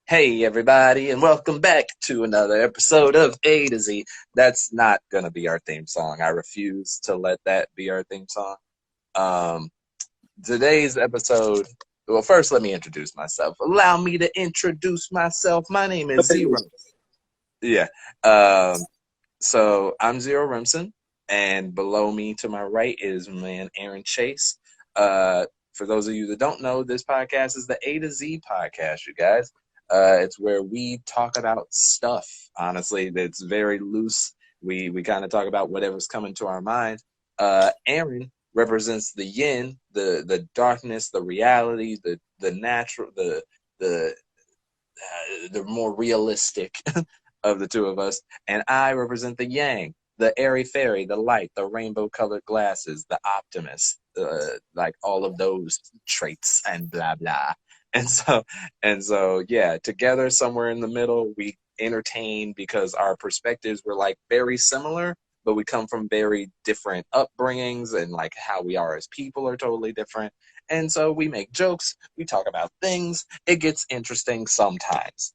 Hey, everybody, and welcome back to another episode of A to Z. That's not going to be our theme song. I refuse to let that be our theme song. Um, Today's episode, well, first, let me introduce myself. Allow me to introduce myself. My name is Zero. Yeah. Um, so I'm Zero Remsen, and below me to my right is my man Aaron Chase. For those of you that don't know, this podcast is the A to Z podcast, you guys. It's where we talk about stuff. Honestly, it's very loose. We kind of talk about whatever's coming to our mind. Aaron represents the yin, the darkness, the reality, the natural, the more realistic of the two of us, and I represent the yang, the airy fairy, the light, the rainbow colored glasses, the optimist, like all of those traits and blah blah. And so, yeah, together somewhere in the middle, we entertain because our perspectives were like very similar, but we come from very different upbringings, and like how we are as people are totally different. And so we make jokes, we talk about things. It gets interesting sometimes.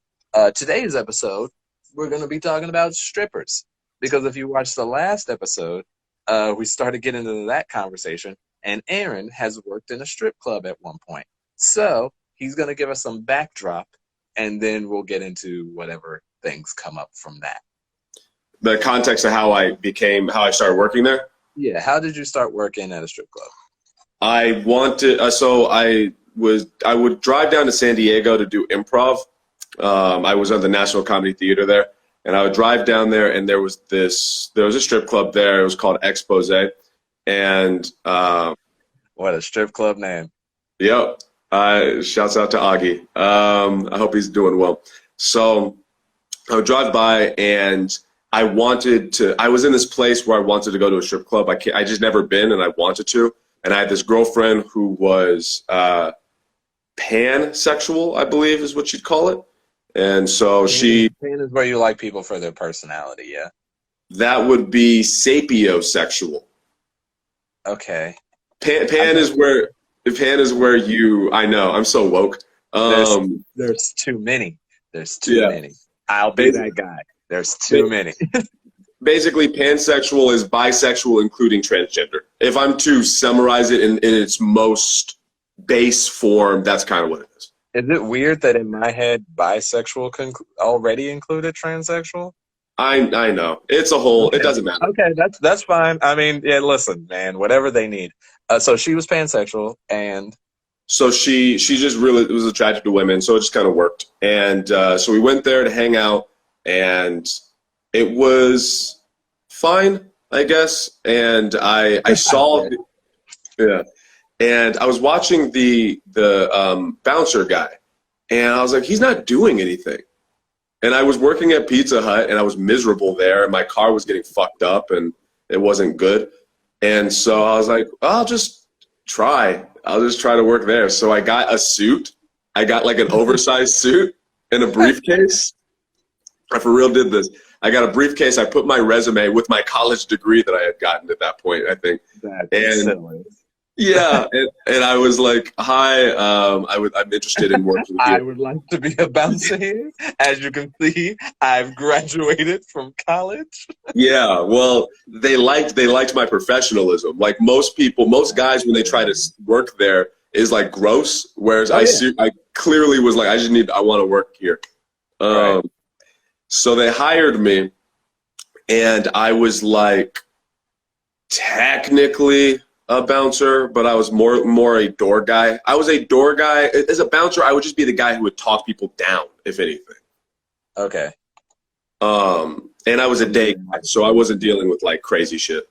Today's episode, we're going to be talking about strippers. Because if you watched the last episode, we started getting into that conversation, and Aaron has worked in a strip club at one point. So he's going to give us some backdrop, and then we'll get into whatever things come up from that. The context of how I started working there. Yeah, how did you start working at a strip club? I wanted, so I would drive down to San Diego to do improv. I was on the National Comedy Theater there, and I would drive down there, and there was a strip club there. It was called Expose, and What a strip club name! Yep. Shouts out to Augie. I hope he's doing well. So I would drive by, and I was in this place where I wanted to go to a strip club. I just never been, and I wanted to. And I had this girlfriend who was pansexual, I believe is what you'd call it. And so Pan is where you like people for their personality, yeah? That would be sapiosexual. Okay. Pan is where you, I know, I'm so woke. There's too many. There's too many. I'll be that guy. There's too many. Basically, pansexual is bisexual, including transgender. If I'm to summarize it in its most base form, that's kind of what it is. Is it weird that in my head, bisexual already included transsexual? I know. It's a whole, Okay. It doesn't matter. Okay, that's fine. I mean, yeah, listen, man, whatever they need. So she was pansexual, and So she just really was attracted to women, so it just kind of worked. And so we went there to hang out, and it was fine, I guess. And I saw, yeah. And I was watching the bouncer guy, and I was like, he's not doing anything. And I was working at Pizza Hut, and I was miserable there, and my car was getting fucked up, and it wasn't good. And so I was like, I'll just try to work there. So I got a suit. I got like an oversized suit and a briefcase. I for real did this. I got a briefcase. I put my resume with my college degree that I had gotten at that point, I think. that's silly. Yeah, and I was like, "Hi, I'm interested in working with you." I would like to be a bouncer here. As you can see, I've graduated from college. Yeah, well, they liked my professionalism. Like most guys when they try to work there is like gross. Whereas I clearly was like, I want to work here. Right. So they hired me, and I was like, technically a bouncer, but I was more a door guy. I was a door guy. As a bouncer, I would just be the guy who would talk people down, if anything. Okay. And I was a day guy, so I wasn't dealing with like crazy shit.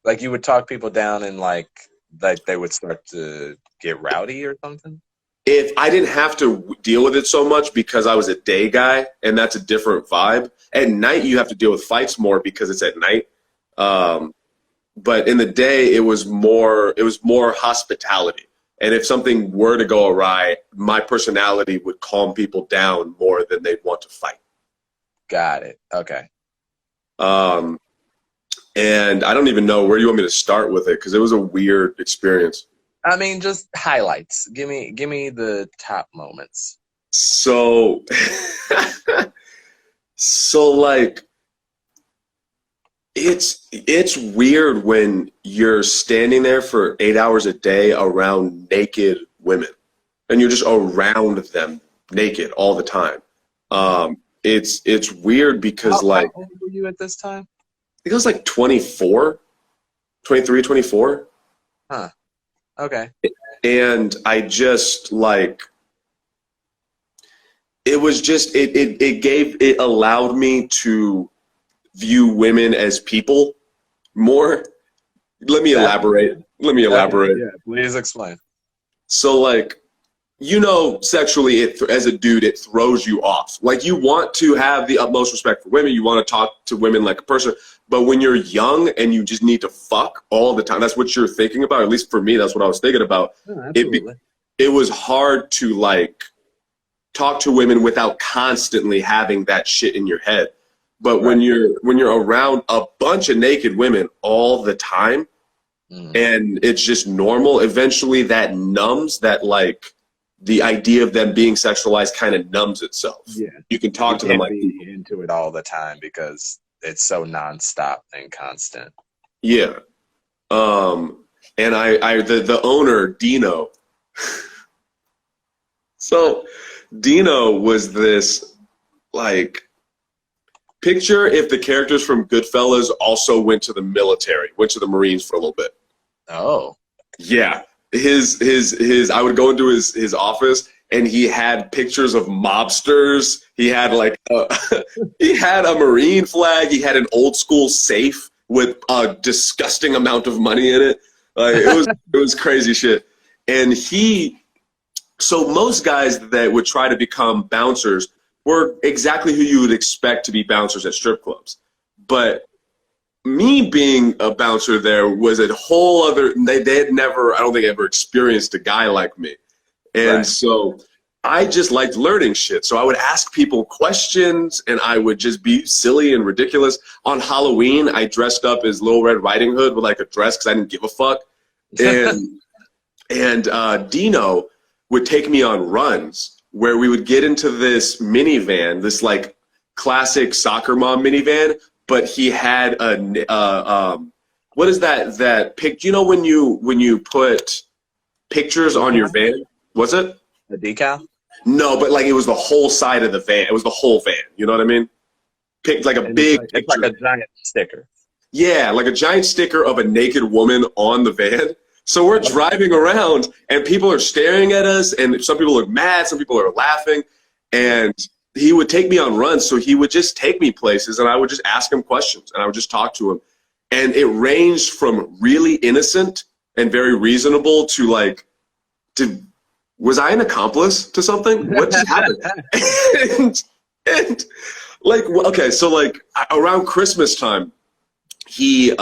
Like you would talk people down, and like they would start to get rowdy or something? If I didn't have to deal with it so much because I was a day guy, and that's a different vibe. At night, you have to deal with fights more because it's at night. But in the day, it was more hospitality. And if something were to go awry, my personality would calm people down more than they'd want to fight. Got it. Okay. And I don't even know where you want me to start with it because it was a weird experience. I mean, just highlights. Give me the top moments. So, so like, it's weird when you're standing there for 8 hours a day around naked women, and you're just around them naked all the time. It's weird because like how old were you at this time? I think I was like 24, 23, 24. Huh. Okay. And I just like it was just it allowed me to view women as people more. Let me elaborate. Let me elaborate. Yeah, please explain. So like, sexually, as a dude, it throws you off. Like, you want to have the utmost respect for women. You want to talk to women like a person. But when you're young and you just need to fuck all the time, that's what you're thinking about. At least for me, that's what I was thinking about. Oh, absolutely. It was hard to like talk to women without constantly having that shit in your head. But Right. when you're around a bunch of naked women all the time, and it's just normal, eventually that numbs that, like, the idea of them being sexualized kind of numbs itself. Yeah. You can talk to them Can't like be people. into it all the time because it's so nonstop and constant. Yeah. And the owner, Dino. So Dino was this, like, picture if the characters from Goodfellas also went to the military, went to the Marines for a little bit. Oh. Yeah. His I would go into his office, and he had pictures of mobsters. He had like he had a Marine flag. He had an old school safe with a disgusting amount of money in it. Like, it was crazy shit. And so most guys that would try to become bouncers were exactly who you would expect to be bouncers at strip clubs. But me being a bouncer there was a whole other, they had never, I don't think, ever experienced a guy like me. And Right. so I just liked learning shit. So I would ask people questions, and I would just be silly and ridiculous. On Halloween, I dressed up as Little Red Riding Hood with like a dress because I didn't give a fuck. And Dino would take me on runs where we would get into this minivan, this like classic soccer mom minivan, but he had what is that pic? You know when you put pictures on your van? Was it? A decal? No, but like it was the whole side of the van. It was the whole van. You know what I mean? Picked like a And big it's like picture. a giant sticker. Yeah, like a giant sticker of a naked woman on the van. So we're driving around, and people are staring at us, and some people look mad, some people are laughing, and he would take me on runs. So he would just take me places, and I would just ask him questions, and I would just talk to him. And it ranged from really innocent and very reasonable to like, was I an accomplice to something? What just happened? and like, okay, so like around Christmas time, we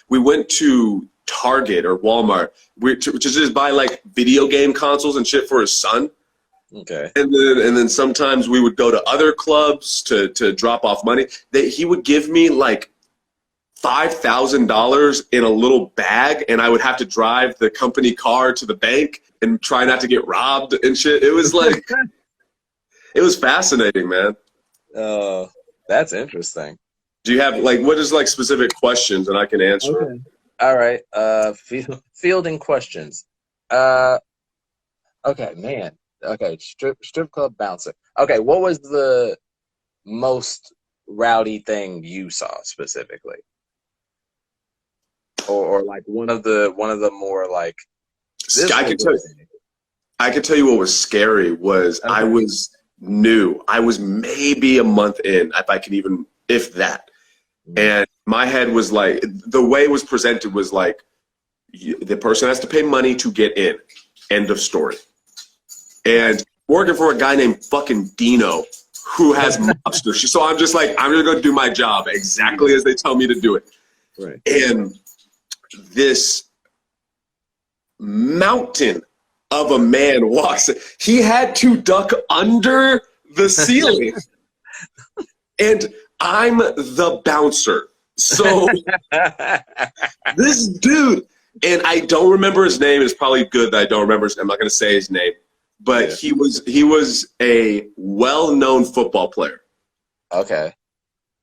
went to Target or Walmart, which is just buy like video game consoles and shit for his son. Okay. And then sometimes we would go to other clubs to drop off money. He would give me like $5,000 in a little bag, and I would have to drive the company car to the bank and try not to get robbed and shit. It was like, it was fascinating, man. That's interesting. Do you have like, what is like specific questions, and I can answer them? Okay. All right. Fielding questions. Okay, man. Okay, strip club bouncer. Okay, what was the most rowdy thing you saw specifically? Or like one of the more like this I can tell you what was scary was Okay. I was new. I was maybe a month in, if I can even, if that. And my head was like, the way it was presented was like, the person has to pay money to get in. End of story. And working for a guy named fucking Dino who has mobster. So I'm just like, I'm just going to do my job exactly as they tell me to do it. Right. And this mountain of a man walks. He had to duck under the ceiling. And I'm the bouncer. So this dude, and I don't remember his name. It's probably good that I don't remember his name. I'm not going to say his name. but Yeah. he was a well-known football player. Okay.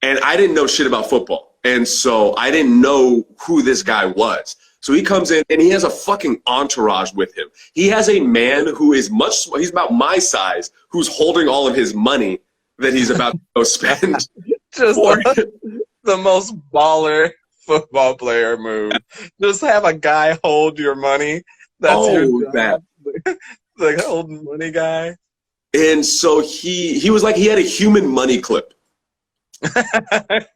And I didn't know shit about football. And so I didn't know who this guy was. So he comes in and he has a fucking entourage with him. He has a man who is he's about my size, who's holding all of his money that he's about to go spend. Just for the most baller football player move. Just have a guy hold your money. That's your job. Like holding money guy. And so he was like, he had a human money clip.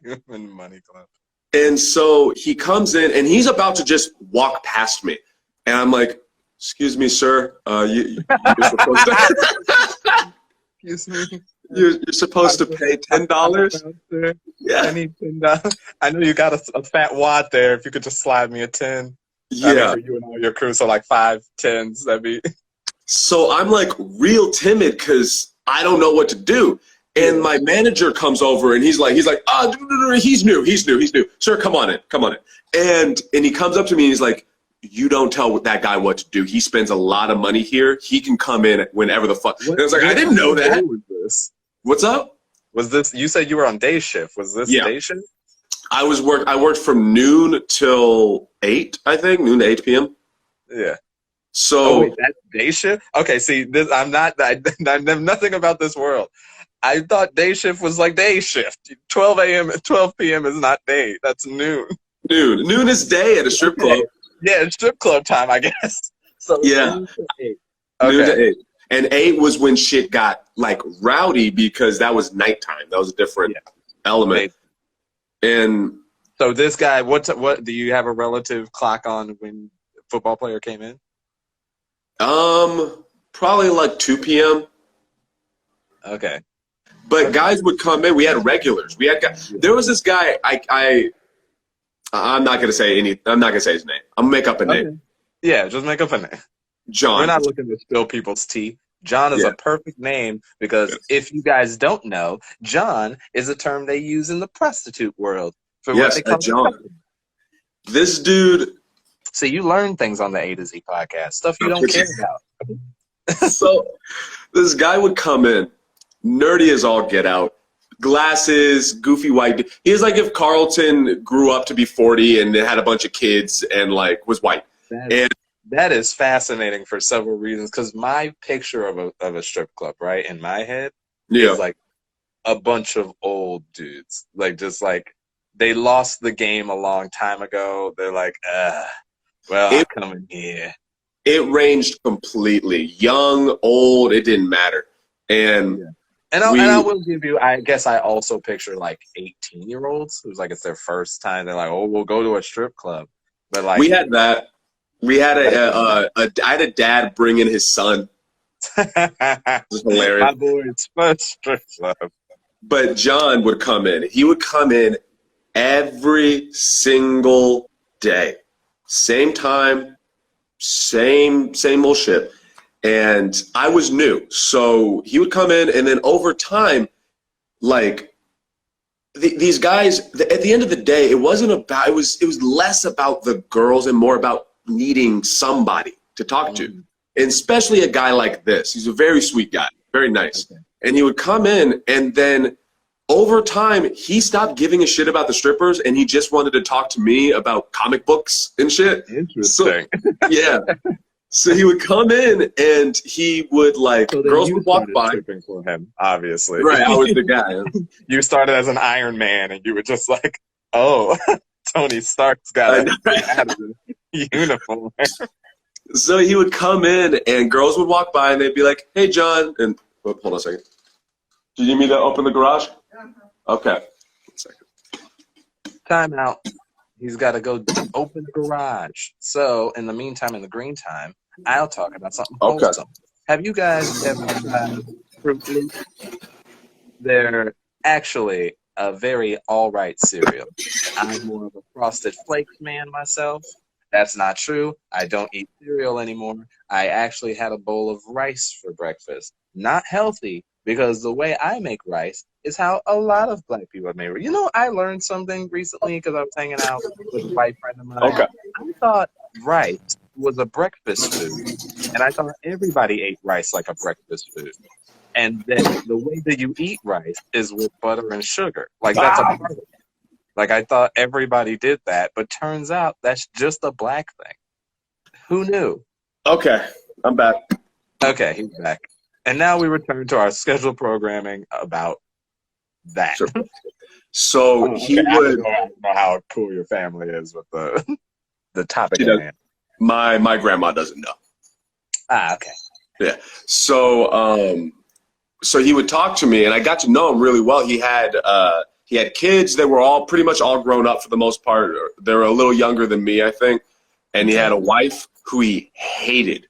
Human money clip. And so he comes in and he's about to just walk past me. And I'm like, excuse me, sir. You're supposed to Excuse me. you're supposed to pay $10. Yeah. I need $10. I know you got a fat wad there. If you could just slide me a 10. Yeah. I mean, for you and all your crew, so like 5 10s. That'd be. So I'm like real timid because I don't know what to do. And my manager comes over and he's like, oh, he's new. Sir, come on in. And he comes up to me and he's like, you don't tell that guy what to do. He spends a lot of money here. He can come in whenever the fuck. And I was like, I didn't know that. Was this? What's up? Was this? You said you were on day shift. Was this day shift? I worked from noon till 8, I think, noon to 8 p.m. Yeah. So wait, that's day shift? Okay, see, I know nothing about this world. I thought day shift was like day shift. 12 a.m. 12 p.m. is not day. That's noon. Noon is day at a strip club. Yeah, it's strip club time, I guess. So yeah, noon to 8. Noon to 8. And 8 was when shit got like rowdy because that was nighttime. That was a different element. And so this guy, what do you have a relative clock on when football player came in? Probably like 2 p.m. Okay. But guys would come in. We had regulars. We had guys. There was this guy. I'm not gonna say his name. I'm gonna make up a name. Yeah, just make up a name. John. We're not looking to spill people's tea. John is a perfect name because if you guys don't know, John is a term they use in the prostitute world for what they call John. This dude. So you learn things on the A to Z podcast, stuff you don't care about. So this guy would come in, nerdy as all get out, glasses, goofy white. He was like if Carlton grew up to be 40 and had a bunch of kids and like was white. That is fascinating for several reasons because my picture of a strip club, right, in my head is like a bunch of old dudes. Like just like they lost the game a long time ago. They're like, I'm coming here. It ranged completely. Young, old, it didn't matter. And I will give you, I guess I also picture like 18-year-olds who's like it's their first time. They're like, oh, we'll go to a strip club. But like we had that. We had I had a dad bring in his son. It was hilarious. My boy's first strip club. But John would come in. He would come in every single day. Same time, same old shit. And I was new. So he would come in and then over time, like these guys, at the end of the day, it wasn't about, it was less about the girls and more about needing somebody to talk to. And especially a guy like this. He's a very sweet guy, very nice. Okay. And he would come in and then over time, he stopped giving a shit about the strippers and he just wanted to talk to me about comic books and shit. Interesting. So, yeah. So he would come in and he would like, girls would walk by. Stripping for him, obviously. Right, I was the guy. You started as an Iron Man and you were just like, oh, Tony Stark's got a uniform. So he would come in and girls would walk by and they'd be like, hey, John. And hold on a second. Do you need me to open the garage? Okay. 1 second. Time out. He's got to go open the garage. So in the meantime, in the green time, I'll talk about something wholesome. Have you guys ever tried Fruit Loops? They're actually a very all-right cereal. I'm more of a Frosted Flakes man myself. That's not true. I don't eat cereal anymore. I actually had a bowl of rice for breakfast. Not healthy, because the way I make rice is how a lot of black people make rice. You know, I learned something recently because I was hanging out with a white friend of mine. Okay. I thought rice was a breakfast food, and I thought everybody ate rice like a breakfast food. And that the way that you eat rice is with butter and sugar. Like that's a Ah, part of it. Like I thought everybody did that, but turns out that's just a black thing. Who knew? okay. I'm back. Okay, he's back. And now we return to our scheduled programming about that. Sure. So Oh, he okay. would. I don't know how cool your family is with the the topic She at does. hand. My grandma doesn't know. Ah, okay. Yeah. So he would talk to me, and I got to know him really well. He had kids that were all pretty much all grown up for the most part. They were a little younger than me, I think. And he had a wife who he hated.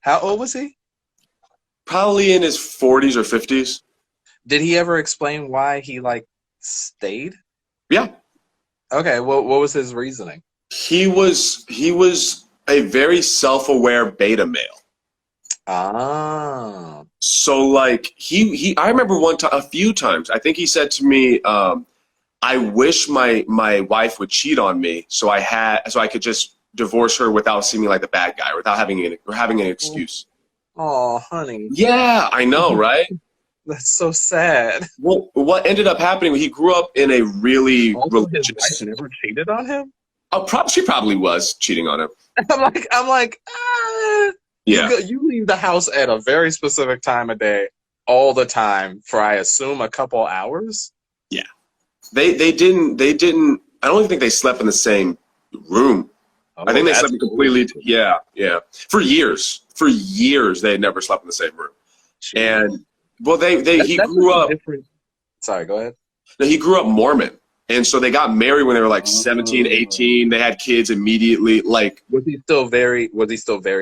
How old was he? Probably in his 40s or 50s. Did he ever explain why he like stayed? Yeah. Okay, what was his reasoning? He was a very self-aware beta male. Ah. So like I remember a few times, I think he said to me, I wish my wife would cheat on me so I could just divorce her without seeming like the bad guy, without having an excuse. Oh, honey. Yeah, I know, right? That's so sad. Well, what ended up happening, he grew up in a really Also, his religious. wife never cheated on him. She probably was cheating on him. I'm like, Yeah. you leave the house at a very specific time of day all the time for, I assume, a couple hours. Yeah. They didn't. I don't even think they slept in the same room. Oh, I think they that's slept completely. cool. Yeah. For years, they had never slept in the same room. And well, he grew up. Sorry, go ahead. He grew up Mormon, and so they got married when they were like 17, 18. They had kids immediately. Like, was he still very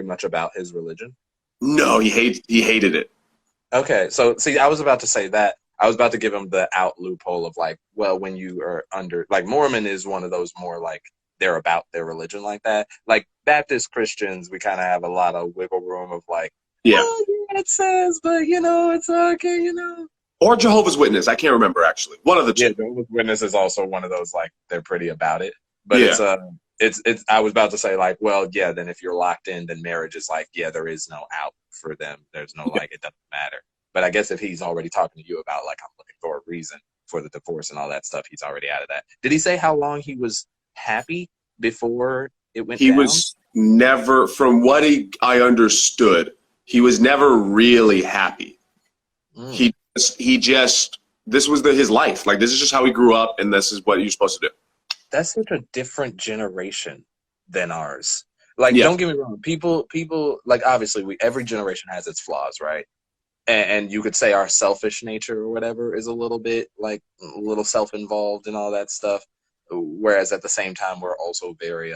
much about his religion? no, he hated it. Okay, so see, I was about to say that. I was about to give him the out loophole of like, well, when you are under, like, Mormon is one of those more like they're about their religion like that. Like Baptist Christians, we kind of have a lot of wiggle room of like, Yeah. oh, yeah, it says, but it's okay, Or Jehovah's Witness. I can't remember actually. One of the two. Yeah, Jehovah's Witness is also one of those like they're pretty about it. But Yeah. it's I was about to say like, well, yeah, then if you're locked in, then marriage is like, yeah, there is no out for them. There's no like it doesn't matter. But I guess if he's already talking to you about like I'm looking for a reason for the divorce and all that stuff, he's already out of that. Did he say how long he was happy before it went He down? was never, from what I understood, he was never really happy. Mm. This was his life. Like, this is just how he grew up, and this is what you're supposed to do. That's such a different generation than ours. Like, Yeah. don't get me wrong. People, like, obviously, every generation has its flaws, right? And you could say our selfish nature or whatever is a little bit, like, a little self-involved and all that stuff. Whereas at the same time, we're also very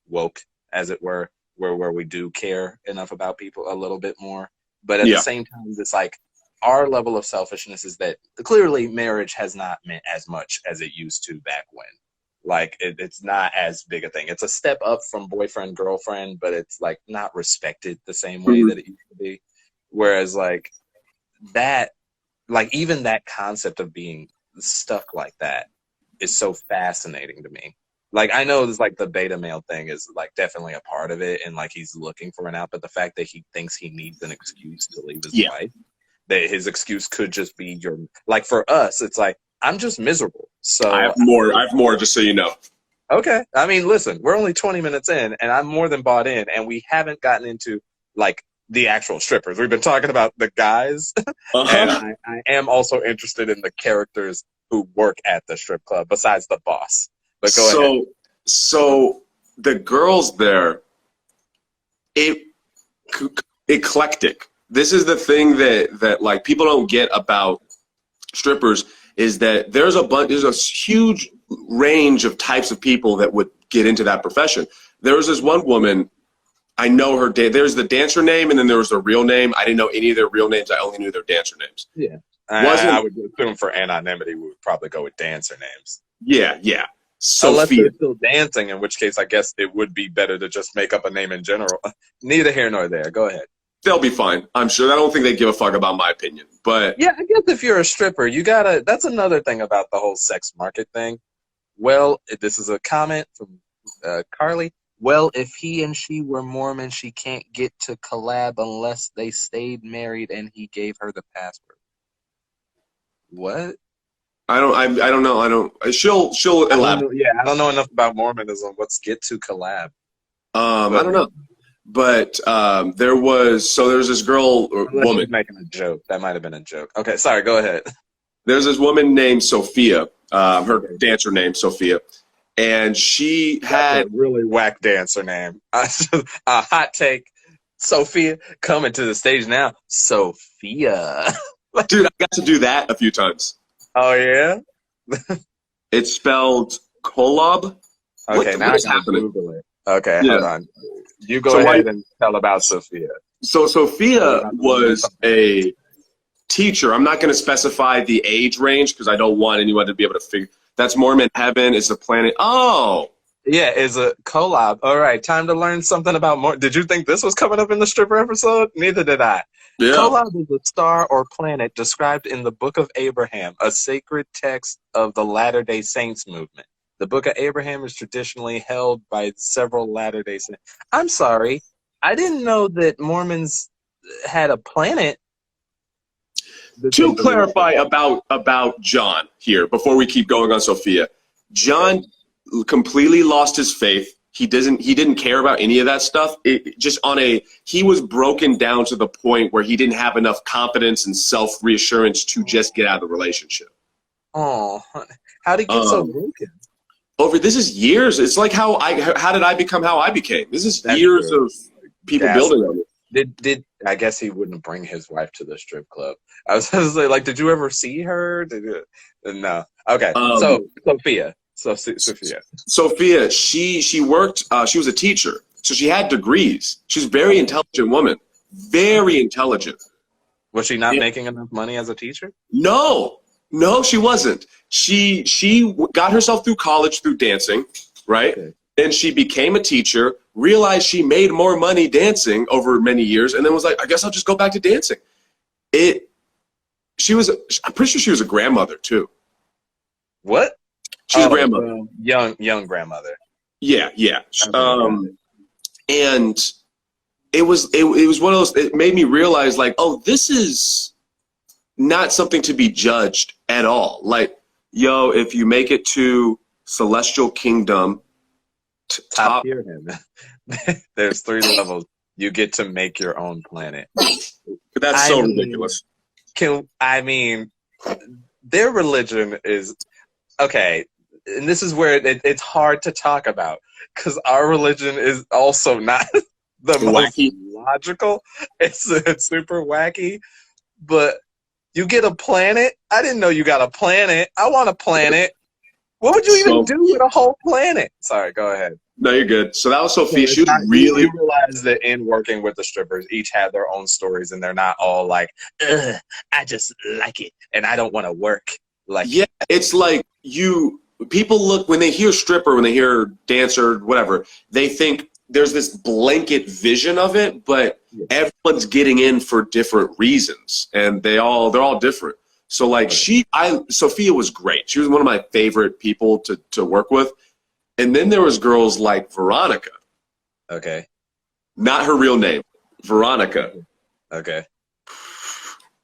woke, as it were, where we do care enough about people a little bit more. But at the same time, it's like our level of selfishness is that clearly marriage has not meant as much as it used to back when. Like it's not as big a thing. It's a step up from boyfriend, girlfriend, but it's like not respected the same way that it used to be. Whereas like that, like even that concept of being stuck like that is so fascinating to me. Like I know this like the beta male thing is like definitely a part of it and like he's looking for an out, but the fact that he thinks he needs an excuse to leave his wife, that his excuse could just be like for us, it's like I'm just miserable. So I have more just so you know. Okay. I mean, listen, we're only 20 minutes in and I'm more than bought in and we haven't gotten into like the actual strippers. We've been talking about the guys and I am also interested in the characters who work at the strip club besides the boss. But go ahead. So the girls there, eclectic. This is the thing that like people don't get about strippers is that there's a huge range of types of people that would get into that profession. There was this one woman, I know her. There's the dancer name, and then there was the real name. I didn't know any of their real names. I only knew their dancer names. Yeah, I would assume for anonymity, we would probably go with dancer names. Yeah. Unless they're still dancing, in which case I guess it would be better to just make up a name in general. Neither here nor there. Go ahead. they'll be fine. I'm sure. I don't think they give a fuck about my opinion. But Yeah, I guess if you're a stripper, you gotta. That's another thing about the whole sex market thing. Well, this is a comment from Carly. Well, if he and she were Mormon, she can't get to collab unless they stayed married and he gave her the password. What? I don't know. I don't. She'll I don't elaborate. know, yeah, I don't know enough about Mormonism. What's get to collab? I But don't know. But there's this girl or unless she's woman. making a joke, that might have been a joke. Okay, sorry. Go ahead. There's this woman named Sophia. Her dancer name Sophia, and she had A really whack dancer name. A hot take. Sophia coming to the stage now. Sophia. dude. I got to do that a few times. Oh yeah. It's spelled Kolob. Okay, now I what's gotta happening? Google it. Okay, Yeah. hold on. You go So ahead and tell about Sophia. So Sophia was a teacher. I'm not going to specify the age range because I don't want anyone to be able to figure. That's Mormon heaven. Is the planet? Oh, Yeah, is a collab. All right, time to learn something about more. Did you think this was coming up in the stripper episode? Neither did I. yeah. Collab is a star or planet described in the Book of Abraham, a sacred text of the Latter-day Saints movement. The Book of Abraham is traditionally held by several Latter-day Saints. I'm sorry, I didn't know that Mormons had a planet. To clarify about John here before we keep going on Sophia, John completely lost his faith. He didn't care about any of that stuff. He was broken down to the point where he didn't have enough confidence and self-reassurance to just get out of the relationship. Oh, how did he get so broken? This is years. It's like how did I become how I became? This is That's years true. of people Gaslighting. building on it. Did I guess he wouldn't bring his wife to the strip club? I was gonna say, like, did you ever see her? No. Okay. So Sophia. Sophia, she worked. She was a teacher, so she had degrees. She's a very intelligent woman. Very intelligent. Was she not making enough money as a teacher? No, she wasn't. She got herself through college through dancing, right? Okay. Then she became a teacher, realized she made more money dancing over many years, and then was like, I guess I'll just go back to dancing. I'm pretty sure she was a grandmother too. What? She was a grandmother. Young grandmother. Yeah. Okay. And it was one of those, it made me realize like, oh, this is not something to be judged at all. Like, yo, if you make it to Celestial Kingdom, Top tier him. There's 3 levels. You get to make your own planet. That's so ridiculous. Their religion is okay, and this is where it's hard to talk about because our religion is also not the most logical. It's super wacky, but you get a planet. I didn't know you got a planet. I want a planet. What would you even do with a whole planet? Sorry, go ahead. No, you're good. So that was Sophia. She was really. You realize that in working with the strippers, each had their own stories, and they're not all like, "Ugh, I just like it, and I don't want to work." Like, yeah, it's like people look when they hear stripper, when they hear dancer, whatever, they think there's this blanket vision of it, but everyone's getting in for different reasons, and they're all different. So like Sophia was great. She was one of my favorite people to work with. And then there was girls like Veronica. Okay. Not her real name. Veronica. Okay.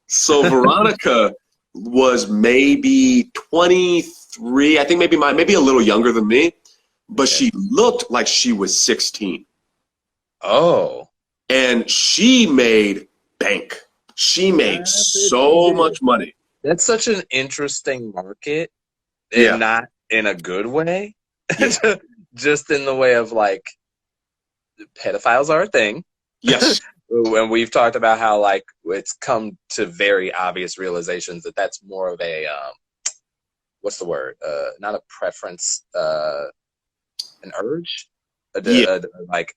So Veronica was maybe 23. I think maybe a little younger than me, but she looked like she was 16. Oh. And she made bank. She made so much money. That's such an interesting market, and not in a good way. Yeah. Just in the way of like, pedophiles are a thing. Yes. And we've talked about how like it's come to very obvious realizations that that's more of a what's the word? Not a preference, an urge. Like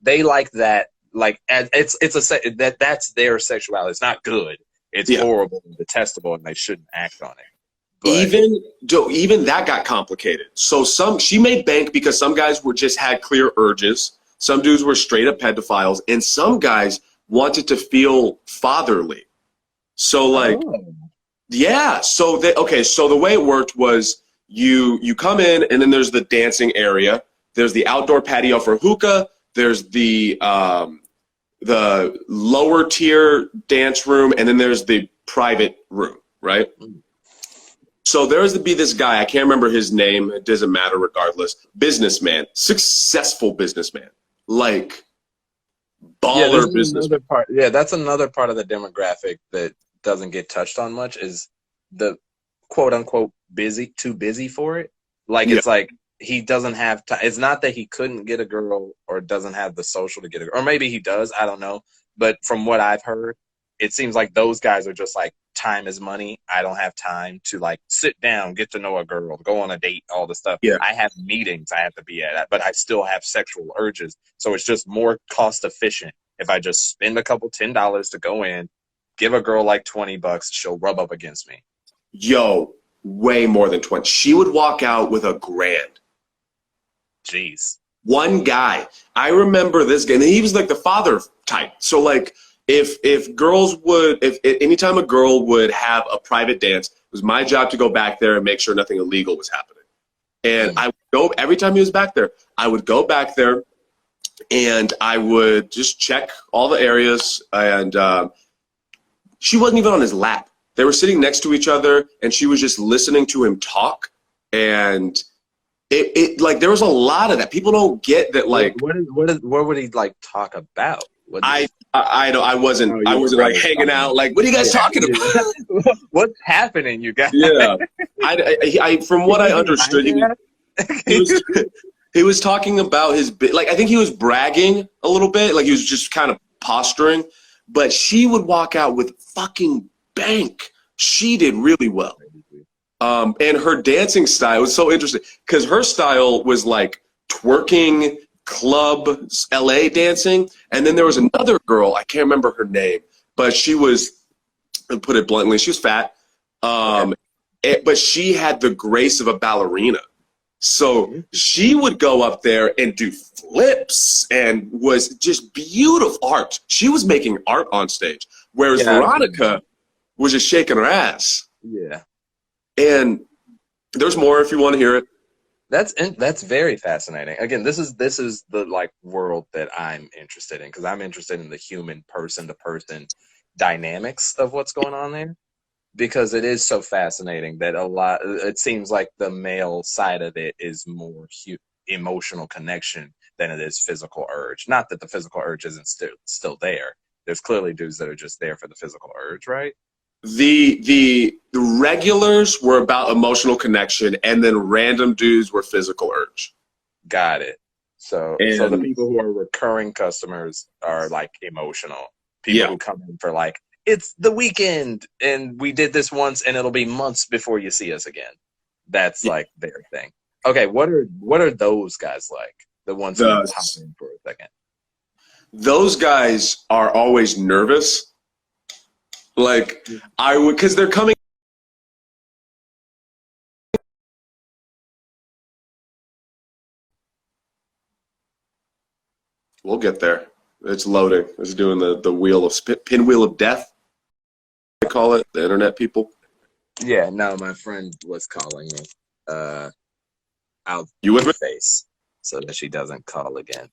they like that. Like that's their sexuality. It's not good. It's horrible and detestable, and they shouldn't act on it. But even that got complicated. So she made bank because some guys had clear urges. Some dudes were straight up pedophiles, and some guys wanted to feel fatherly. So like, Oh. yeah. So so the way it worked was you come in and then there's the dancing area. There's the outdoor patio for hookah. There's the lower tier dance room, and then there's the private room, right? So there's to be this guy, I can't remember his name, it doesn't matter regardless, businessman, successful businessman, like baller businessman. Yeah, that's another part of the demographic that doesn't get touched on much is the quote unquote too busy for it. Like, Yeah. it's like he doesn't have time. It's not that he couldn't get a girl or doesn't have the social to get a girl, or maybe he does. I don't know. But from what I've heard, it seems like those guys are just like, time is money. I don't have time to like sit down, get to know a girl, go on a date, all the stuff. Yeah. I have meetings I have to be at, but I still have sexual urges. So it's just more cost efficient if I just spend a couple $10 to go in, give a girl like $20, she'll rub up against me. Yo, way more than 20. She would walk out with $1,000. Jeez. One guy. I remember this guy, and he was like the father type. So like if girls would, if anytime a girl would have a private dance, it was my job to go back there and make sure nothing illegal was happening. And I would go, every time he was back there, I would go back there and I would just check all the areas. And she wasn't even on his lap. They were sitting next to each other, and she was just listening to him talk. And it like there was a lot of that. People don't get that. Like, what would he like talk about? I wasn't like hanging out. Like, what are you guys talking about? What's happening, you guys? Yeah, I from what I understood, he was talking about his like I think he was bragging a little bit. Like he was just kind of posturing. But she would walk out with fucking bank. She did really well. And her dancing style was so interesting because her style was like twerking, club, LA dancing. And then there was another girl, I can't remember her name, but she was, to put it bluntly, she was fat. But she had the grace of a ballerina. So she would go up there and do flips and was just beautiful art. She was making art on stage, whereas Veronica was just shaking her ass. Yeah. And there's more if you want to hear it. That's very fascinating. Again, this is the like world that I'm interested in because I'm interested in the human person to person dynamics of what's going on there. Because it is so fascinating that it seems like the male side of it is more emotional connection than it is physical urge. Not that the physical urge isn't still there. There's clearly dudes that are just there for the physical urge, right? The regulars were about emotional connection, and then random dudes were physical urge. Got it. So the people who are recurring customers are like emotional. People who come in for like, it's the weekend and we did this once and it'll be months before you see us again. That's like their thing. Okay, what are those guys like? The ones who hop in for a second. Those guys are always nervous. Like I would, because they're coming. We'll get there. It's loading. It's doing the wheel of pinwheel of death. I call it the internet people. Yeah, no, my friend was calling me out you with me? Face so that she doesn't call again.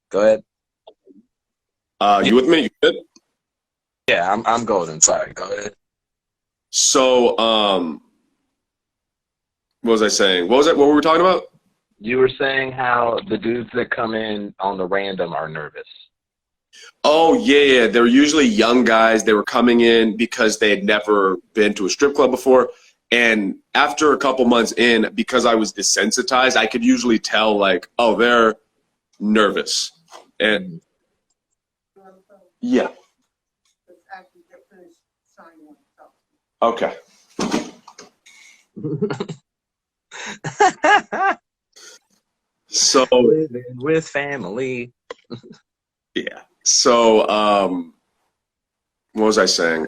Go ahead. You with me? You good? Yeah, I'm golden. Sorry, go ahead. So, what was I saying? What was it? What were we talking about? You were saying how the dudes that come in on the random are nervous. Oh, yeah. They're usually young guys. They were coming in because they had never been to a strip club before. And after a couple months in, because I was desensitized, I could usually tell, like, oh, they're nervous. And, yeah. Okay. So living with family. Yeah. So what was I saying?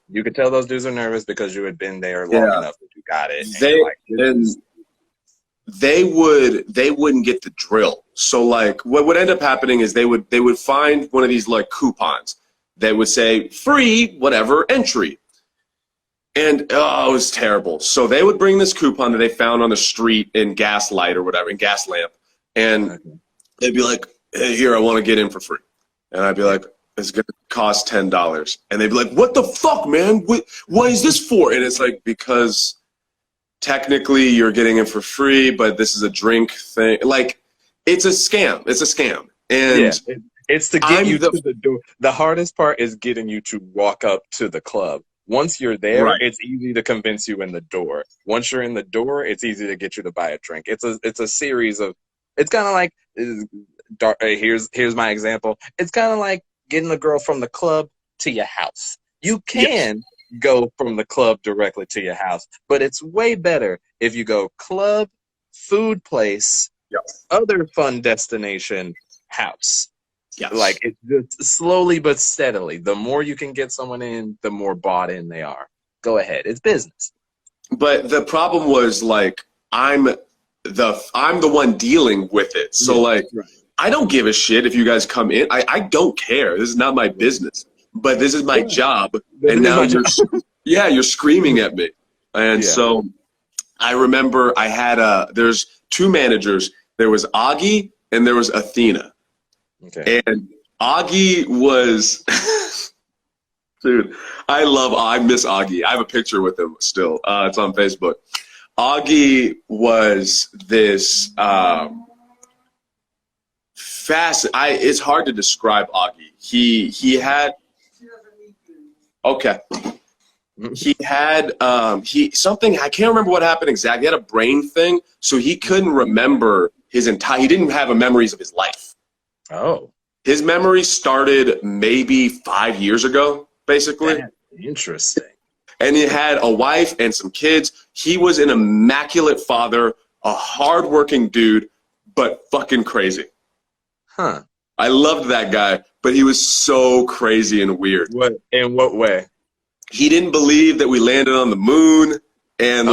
You could tell those dudes are nervous because you had been there long enough that you got it. They wouldn't get the drill. So like what would end up happening is they would find one of these like coupons that would say free whatever entry. And oh, it was terrible. So they would bring this coupon that they found on the street in Gaslight or whatever, in Gas Lamp. And they'd be like, hey, here, I want to get in for free. And I'd be like, it's going to cost $10. And they'd be like, what the fuck, man? What is this for? And it's like, because technically you're getting in for free, but this is a drink thing. Like, it's a scam. It's a scam. And yeah, it's to get you to the door. The hardest part is getting you to walk up to the club. Once you're there, right, it's easy to convince you in the door. Once you're in the door, it's easy to get you to buy a drink. It's a series of. It's kind of like. Here's my example. It's kind of like getting a girl from the club to your house. You can go from the club directly to your house, but it's way better if you go club, food place, other fun destination, house. Yes. Like it's just slowly but steadily. The more you can get someone in, the more bought in they are. Go ahead, it's business. But the problem was like I'm the one dealing with it. So like I don't give a shit if you guys come in. I don't care. This is not my business. But this is my job. And now you're screaming at me. And so I remember I had there's two managers. There was Augie and there was Athena. Okay. And Augie was, dude, I miss Augie. I have a picture with him still. It's on Facebook. Augie was this it's hard to describe Augie. He had something, I can't remember what happened exactly. He had a brain thing, so he couldn't remember he didn't have a memories of his life. Oh. His memory started maybe 5 years ago, basically. That's interesting. And he had a wife and some kids. He was an immaculate father, a hardworking dude, but fucking crazy. Huh. I loved that guy, but he was so crazy and weird. What? In what way? He didn't believe that we landed on the moon, and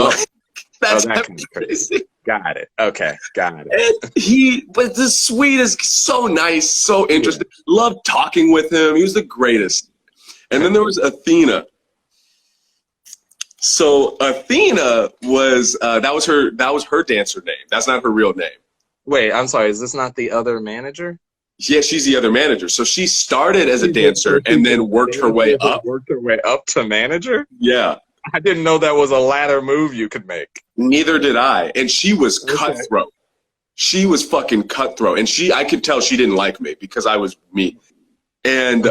that's crazy. Got it. Okay, got it. And he was the sweetest, so nice, so interesting. Loved talking with him. He was the greatest. And then there was Athena. So Athena was that was her dancer name. That's not her real name. Wait, I'm sorry. Is this not the other manager? Yeah, she's the other manager. So she started as a dancer and then worked her way up. Worked her way up to manager? Yeah. I didn't know that was a ladder move you could make. Neither did I. And she was cutthroat. She was fucking cutthroat. And I could tell she didn't like me because I was me. And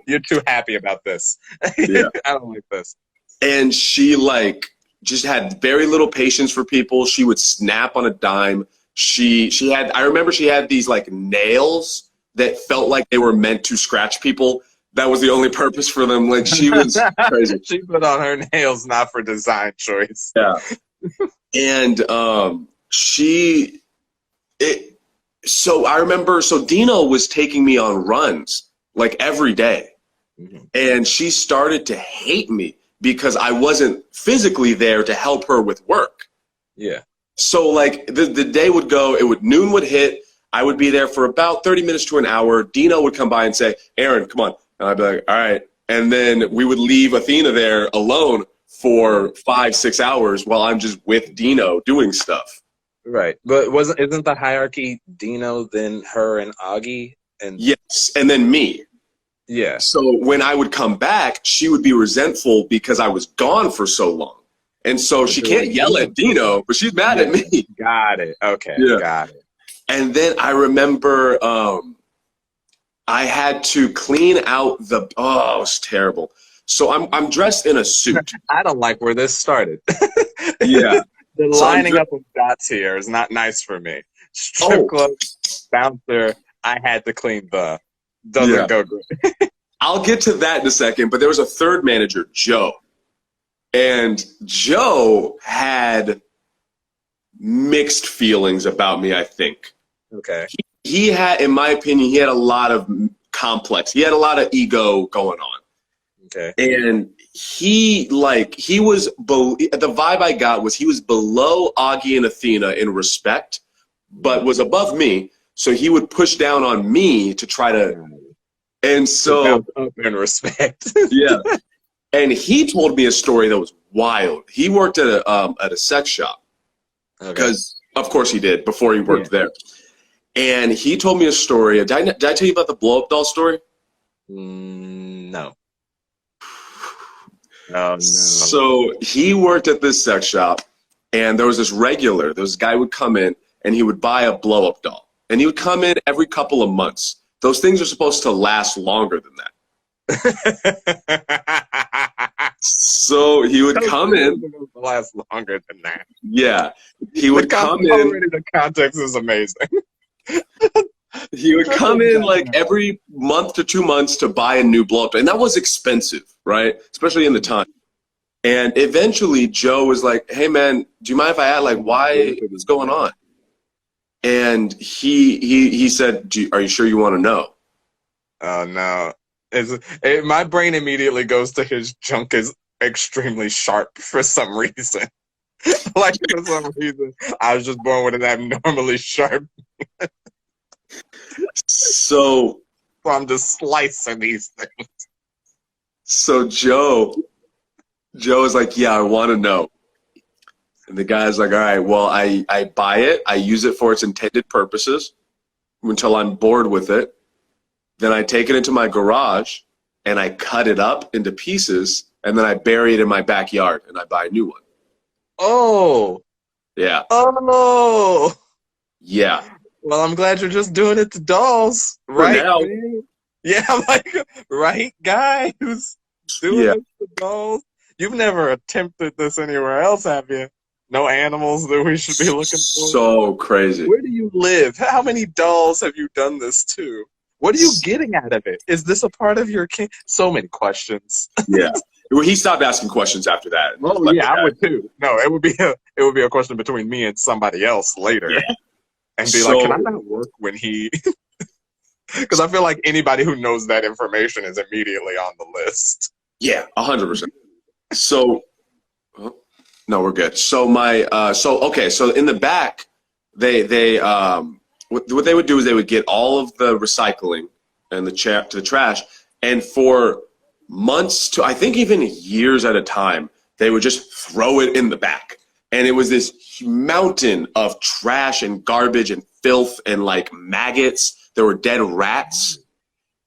you're too happy about this. Yeah. I don't like this. And she like just had very little patience for people. She would snap on a dime. I remember she had these like nails that felt like they were meant to scratch people. That was the only purpose for them. Like she was crazy. She put on her nails not for design choice. Yeah. And so I remember, Dino was taking me on runs like every day. Mm-hmm. And she started to hate me because I wasn't physically there to help her with work. Yeah. So like the day would go, noon would hit. I would be there for about 30 minutes to an hour. Dino would come by and say, Aaron, come on. And I'd be like, all right. And then we would leave Athena there alone for 5-6 hours while I'm just with Dino doing stuff. Right. But isn't the hierarchy Dino, then her and Augie? And yes. And then me. Yeah. So when I would come back, she would be resentful because I was gone for so long. And so she can't yell at Dino, but she's mad at me. Got it. Okay. Yeah. Got it. And then I remember I had to clean out it was terrible. So I'm dressed in a suit. I don't like where this started. Yeah. The lining up of dots here is not nice for me. Strip club, bouncer, I had to clean the. Doesn't go good. I'll get to that in a second, but there was a third manager, Joe. And Joe had mixed feelings about me, I think. Okay. He had, in my opinion, he had a lot of complex. He had a lot of ego going on. Okay. And the vibe I got was he was below Augie and Athena in respect, but was above me. So he would push down on me to try to, and so up in respect. yeah. And he told me a story that was wild. He worked at a sex shop because, of course, he did before he worked there. And he told me a story. Did I tell you about the blow up doll story? No. Oh, no. So he worked at this sex shop, and there was this regular. This guy would come in, and he would buy a blow up doll, and he would come in every couple of months. Those things are supposed to last longer than that. So he would come in. Last longer than that. Yeah, he would come in. Already the context is amazing. He would come in like every month to 2 months to buy a new blow up, and that was expensive, right? Especially in the time. And eventually, Joe was like, "Hey, man, do you mind if I ask, like, what's going on?" And he said, "Are you sure you want to know?" Oh no. My brain immediately goes to his junk is extremely sharp for some reason. Like for some reason, I was just born with an abnormally sharp. So I'm just slicing these things. So Joe is like, "Yeah, I want to know." And the guy's like, "All right, well, I buy it. I use it for its intended purposes until I'm bored with it. Then I take it into my garage and I cut it up into pieces, and then I bury it in my backyard and I buy a new one." Oh. Yeah. Oh. Yeah. Well, I'm glad you're just doing it to dolls, right? For now. Yeah, like, right, guy who's doing it to dolls. You've never attempted this anywhere else, have you? No animals that we should be looking for? So crazy. Where do you live? How many dolls have you done this to? What are you getting out of it? Is this a part of your So many questions. Yeah. Well, he stopped asking questions after that. Oh yeah, I would too. No, it would be a question between me and somebody else later. Yeah. And be like, can I not work when he... Because I feel like anybody who knows that information is immediately on the list. Yeah, 100%. So, no, we're good. So so in the back, they what they would do is they would get all of the recycling and the trash, and for months to I think even years at a time, they would just throw it in the back, and it was this mountain of trash and garbage and filth and like maggots. There were dead rats,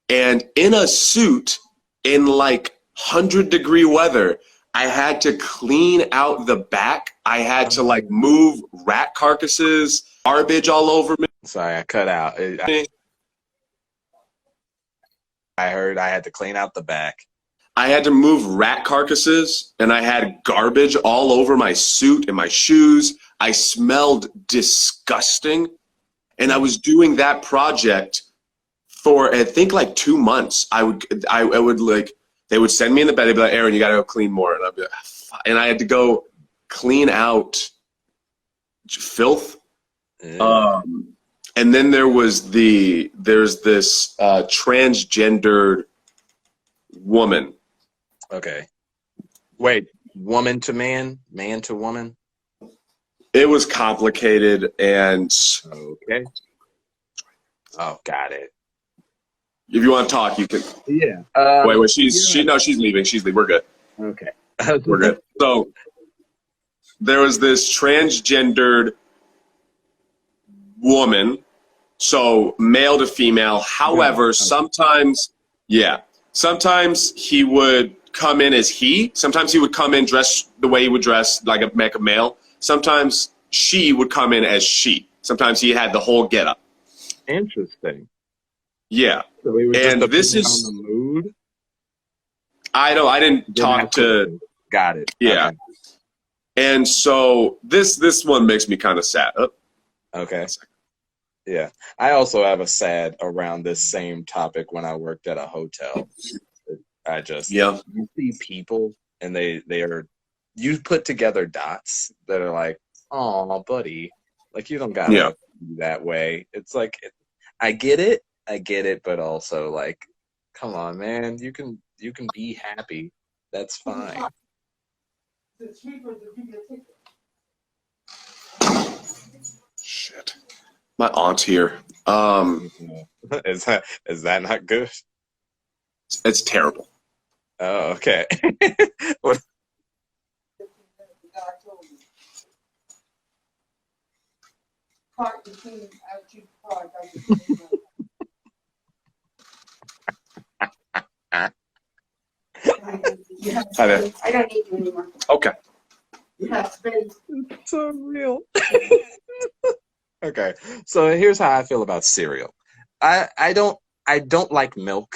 and in a suit in like 100-degree weather, I had to clean out the back. I had to like move rat carcasses, garbage all over me. Sorry, I cut out. I heard I had to clean out the back. I had to move rat carcasses, and I had garbage all over my suit and my shoes. I smelled disgusting. And I was doing that project for, I think, like 2 months. I would like, they would send me in the bed. They'd be like, "Aaron, you got to go clean more." And I'd be like, and I had to go clean out filth. And then there's this transgendered woman. Okay. Wait, woman to man, man to woman? It was complicated, and okay. Oh, got it. If you want to talk, you can. Yeah. Wait, she's leaving. She's leaving. We're good. Okay. We're good. So there was this transgendered woman, so male to female. However, sometimes he would come in as he. Sometimes he would come in dressed the way he would dress, like a male. Sometimes she would come in as she. Sometimes he had the whole getup. Interesting. Yeah. So we were and just this is on the mood. I didn't talk to. Got it. Yeah. Okay. And so this one makes me kind of sad. Okay. Yeah. I also have a sad around this same topic when I worked at a hotel. I just you see people and you put together dots that are like, "Oh, buddy, like you don't gotta be that way." It's like I get it, but also like, come on, man, you can be happy. That's fine. Shit. My aunt's here. Is that not good? It's terrible. Oh, okay. What- Hi there. I don't need you anymore. Okay. You have space. so real. Okay, so here's how I feel about cereal. I don't like milk,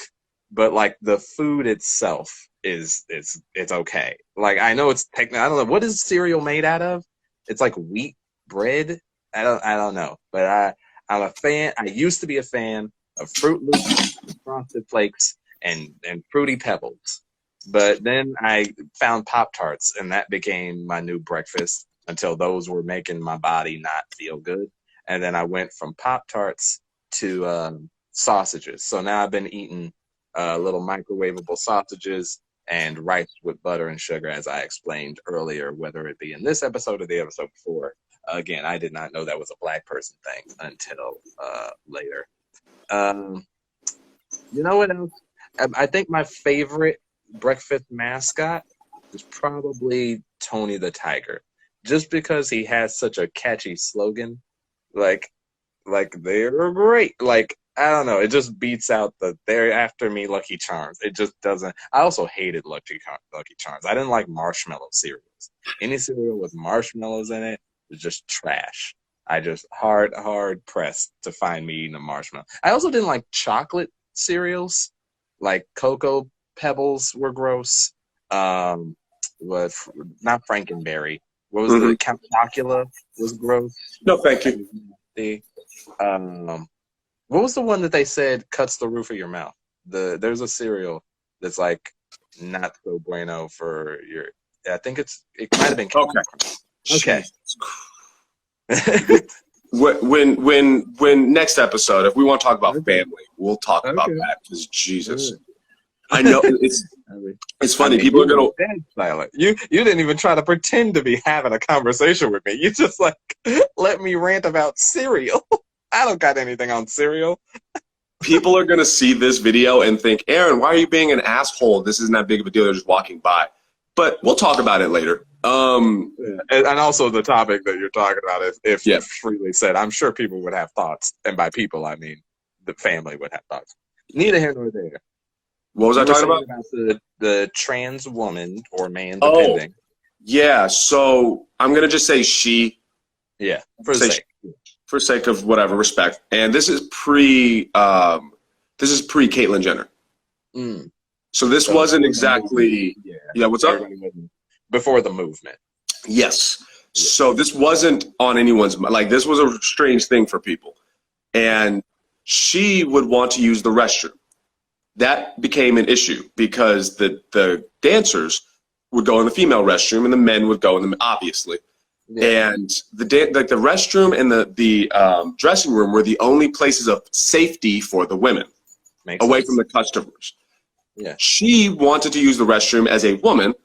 but like the food itself is it's okay. Like I know it's technically I don't know what is cereal made out of. It's like wheat bread. I don't know, but I'm a fan. I used to be a fan of Fruit Loops, Frosted Flakes, and Fruity Pebbles. But then I found Pop Tarts, and that became my new breakfast until those were making my body not feel good. And then I went from Pop Tarts to sausages. So now I've been eating little microwavable sausages and rice with butter and sugar, as I explained earlier, whether it be in this episode or the episode before. Again, I did not know that was a black person thing until later. Um, you know what else? I think my favorite breakfast mascot is probably Tony the Tiger, just because he has such a catchy slogan. Like, like they're great. Like I don't know, it just beats out the "they're after me" Lucky Charms. It just doesn't. I also hated Lucky Charms. I didn't like marshmallow cereals. Any cereal with marshmallows in it is just trash. I just hard pressed to find me eating a marshmallow. I also didn't like chocolate cereals, like Cocoa Pebbles were gross. Um, what not Frankenberry. What was Hmm. the Count Chocula was gross. No, thank That you. was nasty. Um, what was the one that they said cuts the roof of your mouth? There's a cereal that's like not so bueno for your. I think it might have been. Okay. Okay. Jesus. When next episode, if we want to talk about Okay. family, we'll talk about Okay. that because Jesus, Good. I know it's funny. People are you gonna. were dead silent. You didn't even try to pretend to be having a conversation with me. You just like let me rant about cereal. I don't got anything on cereal. People are gonna see this video and think, Aaron, why are you being an asshole? This isn't that big of a deal. They're just walking by. But we'll talk about it later. Yeah. And also the topic that you're talking about, if Yeah. freely said, I'm sure people would have thoughts, and by people I mean the family would have thoughts. Neither here nor there. What was I You were talking saying about? about the trans woman or man, Oh, depending. yeah. So I'm gonna just say she, Yeah, for the say sake. for sake of whatever respect. And this is pre Caitlyn Jenner. Mm. So this So wasn't before the exactly. movement, Yeah. What's up? everybody wasn't before the movement. Yes. So this wasn't on anyone's like this was a strange thing for people. And she would want to use the restroom. That became an issue because the dancers would go in the female restroom and the men would go in the obviously. Yeah, And like the restroom and the dressing room were the only places of safety for the women makes away sense. from the customers. Yeah. She wanted to use the restroom as a woman,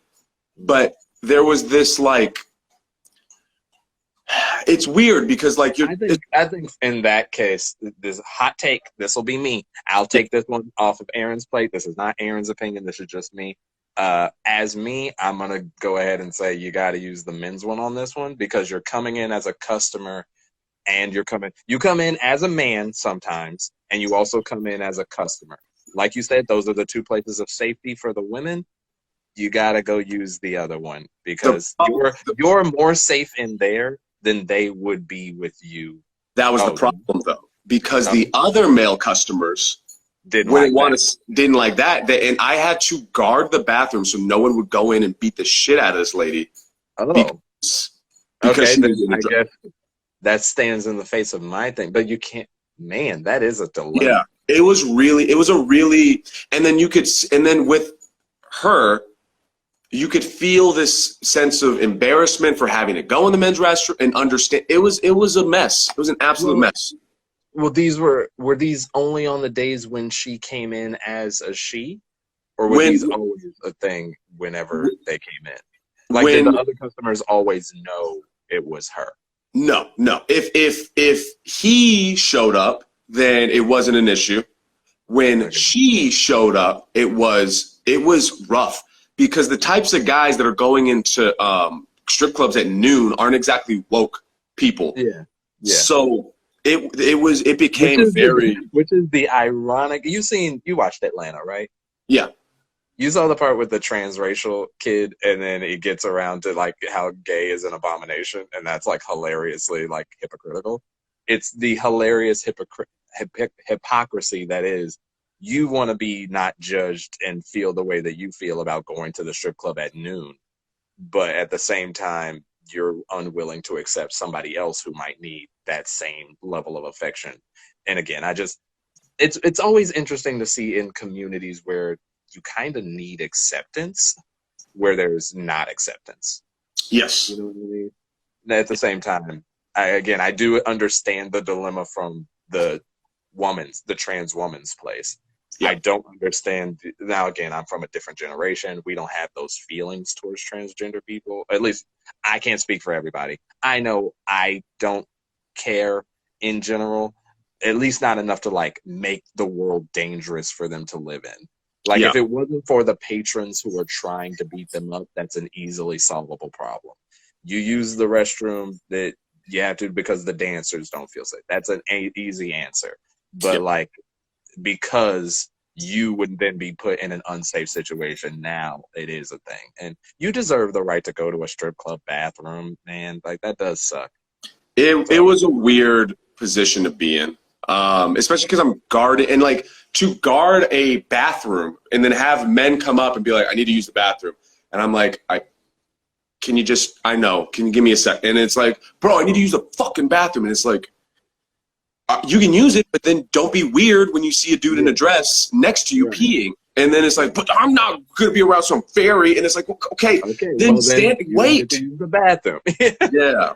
but there was this like it's weird because like I think in that case, this hot take. This will be me. I'll take this one off of Aaron's plate. This is not Aaron's opinion. This is just me. As me, I'm gonna go ahead and say you got to use the men's one on this one because you're coming in as a customer, and you come in as a man sometimes, and you also come in as a customer. Like you said, those are the two places of safety for the women. You gotta go use the other one because you're more safe in there than they would be with you. that was the Oh, problem though because no, the other male customers didn't wouldn't like want that. to didn't like that. And I had to guard the bathroom so no one would go in and beat the shit out of this lady Oh, because okay. she Then was in I the guess that stands in the face of my thing. But you can't. Man, that is a dilemma. yeah. It was a really and then with her you could feel this sense of embarrassment for having to go in the men's restroom and understand it was a mess. It was an absolute Well, mess. well, were these only on the days when she came in as a she, or were When these always a thing whenever they came in? Like, did when the other customers always know it was her? No, no. If he showed up, then it wasn't an issue. When Okay. she showed up, it was rough because the types of guys that are going into strip clubs at noon aren't exactly woke people. Yeah. Yeah. So it Which became is very the ironic. You watched Atlanta, right? yeah. You saw the part with the transracial kid, and then it gets around to like how gay is an abomination, and that's like hilariously like hypocritical. It's the hilarious hypocrisy that is. You want to be not judged and feel the way that you feel about going to the strip club at noon, but at the same time, you're unwilling to accept somebody else who might need that same level of affection. And again, it's always interesting to see in communities where you kind of need acceptance where there's not acceptance. You Yes. know what I mean? At the same time, I do understand the dilemma from the trans woman's place. I Yeah. don't understand now. Again, I'm from a different generation. We don't have those feelings towards transgender people. At least I can't speak for everybody. I know I don't care in general, at least not enough to like make the world dangerous for them to live in. Like Yeah. if it wasn't for the patrons who are trying to beat them up, that's an easily solvable problem. You use the restroom that you have to because the dancers don't feel safe. That's an easy answer. Yeah. But like because you would then be put in an unsafe situation, now it is a thing. And you deserve the right to go to a strip club bathroom, man. Like that does suck. It So was a weird position to be in, especially because I'm guarded and like to guard a bathroom and then have men come up and be like, "I need to use the bathroom," and I'm like, "I can you just I know can you give me a sec?" And it's like, "Bro, I need to use the fucking bathroom," and it's like, "You can use it, but then don't be weird when you see a dude in a dress next to you right. peeing." And then it's like, "But I'm not gonna be around some fairy," and it's like, "Okay, Okay, then well then stand, you don't get to wait." use the bathroom. Yeah.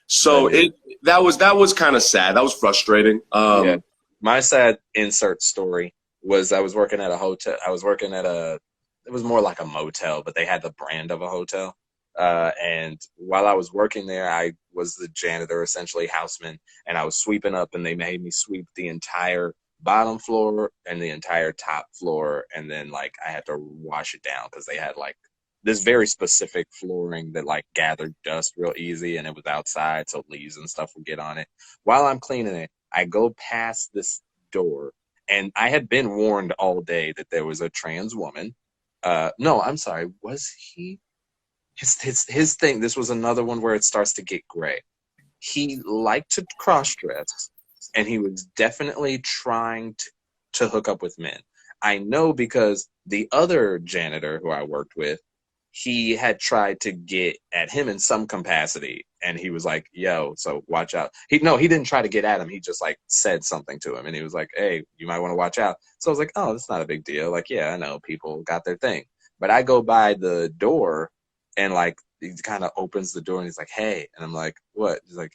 So But yeah. that was kind of sad. That was frustrating. Yeah. My sad insert story was I was working at a hotel. It was more like a motel, but they had the brand of a hotel. And while I was working there, I was the janitor, essentially houseman, and I was sweeping up, and they made me sweep the entire bottom floor and the entire top floor. And then like I had to wash it down because they had like this very specific flooring that like gathered dust real easy and it was outside, so leaves and stuff would get on it. While I'm cleaning it, I go past this door, and I had been warned all day that there was a trans woman. No, I'm sorry. Was he? His thing. This was another one where it starts to get gray. He liked to cross dress, and he was definitely trying to hook up with men. I know because the other janitor who I worked with, he had tried to get at him in some capacity, and he was like, "Yo, so watch out." He didn't try to get at him. He just like said something to him, and he was like, "Hey, you might want to watch out." So I was like, "Oh, that's not a big deal. Like, yeah, I know people got their thing." But I go by the door, and like he kind of opens the door, and he's like, "Hey," and I'm like, "What?" He's like,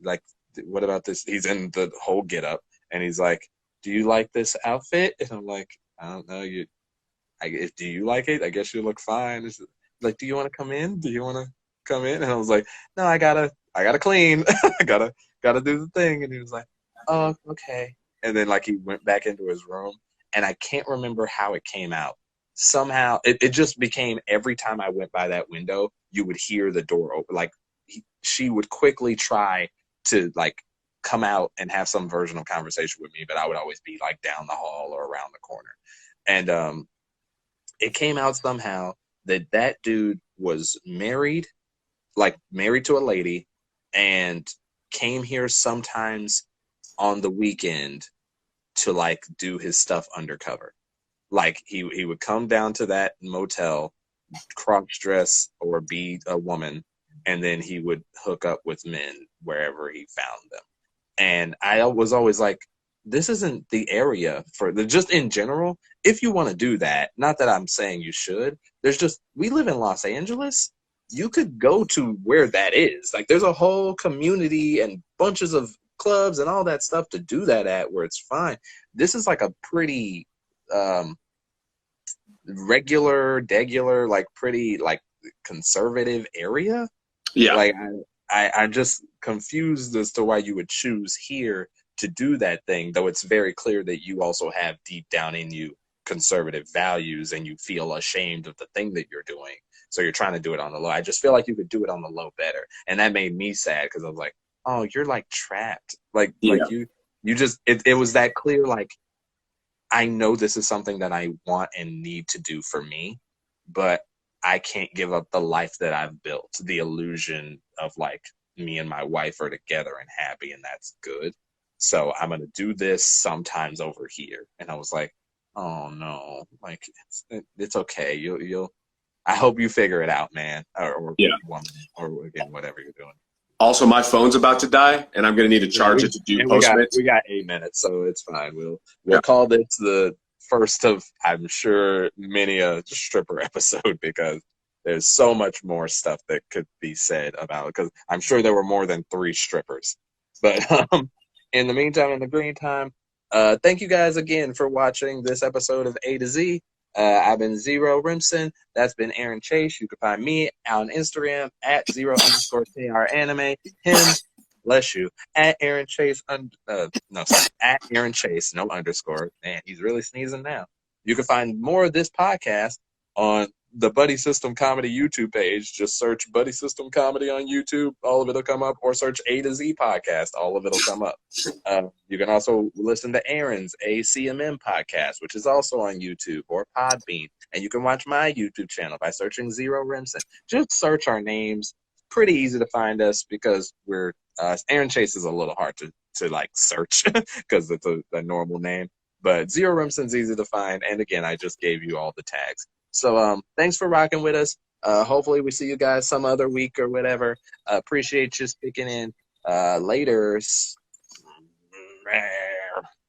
like, "What about this?" He's in the whole get up, and he's like, "Do you like this outfit?" And I'm like, "I don't know. Do you like it? I guess you look fine." It's like, "Do you want to come in? Do you want to come in?" And I was like, "No, I gotta clean. I gotta do the thing." And he was like, "Oh, okay." And then like he went back into his room, and I can't remember how it came out. Somehow, it just became every time I went by that window, you would hear the door open. Like she would quickly try to like come out and have some version of conversation with me, but I would always be like down the hall or around the corner. And it came out somehow that that dude was married, like married to a lady, and came here sometimes on the weekend to like do his stuff undercover. Like he would come down to that motel, cross dress or be a woman, and then he would hook up with men wherever he found them. And I was always like, this isn't the area for the just in general. If you want to do that, not that I'm saying you should, there's just we live in Los Angeles. You could go to where that is. Like there's a whole community and bunches of clubs and all that stuff to do that at where it's fine. This is like a pretty um regular, degular, like pretty like conservative area. Yeah. Like I'm just confused as to why you would choose here to do that thing, though it's very clear that you also have deep down in you conservative values and you feel ashamed of the thing that you're doing. So you're trying to do it on the low. I just feel like you could do it on the low better. And that made me sad because I was like, oh, you're like trapped. Like you just it was that clear, like I know this is something that I want and need to do for me, but I can't give up the life that I've built, the illusion of like me and my wife are together and happy and that's good. So I'm going to do this sometimes over here. And I was like, oh no, like it's okay. You'll, I hope you figure it out, man, or Yeah. woman, or again, whatever you're doing. Also, my phone's about to die, and I'm going to need to charge it to do Postmates. We got 8 minutes, so it's fine. We'll call this the first of, I'm sure, many a stripper episode because there's so much more stuff that could be said about it. Because I'm sure there were more than 3 strippers. But in the meantime, in the green time, thank you guys again for watching this episode of A to Z. I've been Zero Rimson. That's been Aaron Chase. You can find me on Instagram at @0_KRAnime. Him, bless you, at Aaron Chase. At Aaron Chase, no underscore. Man, he's really sneezing now. You can find more of this podcast on the Buddy System Comedy YouTube page. Just search Buddy System Comedy on YouTube. All of it will come up. Or search A to Z Podcast. All of it will come up. You can also listen to Aaron's ACMM podcast, which is also on YouTube or Podbean. And you can watch my YouTube channel by searching Zero Rimson. Just search our names. Pretty easy to find us because we're Aaron Chase is a little hard to like search because it's a normal name. But Zero Rimson's easy to find. And again, I just gave you all the tags. So thanks for rocking with us. Hopefully we see you guys some other week or whatever. Appreciate you sticking in. Laters.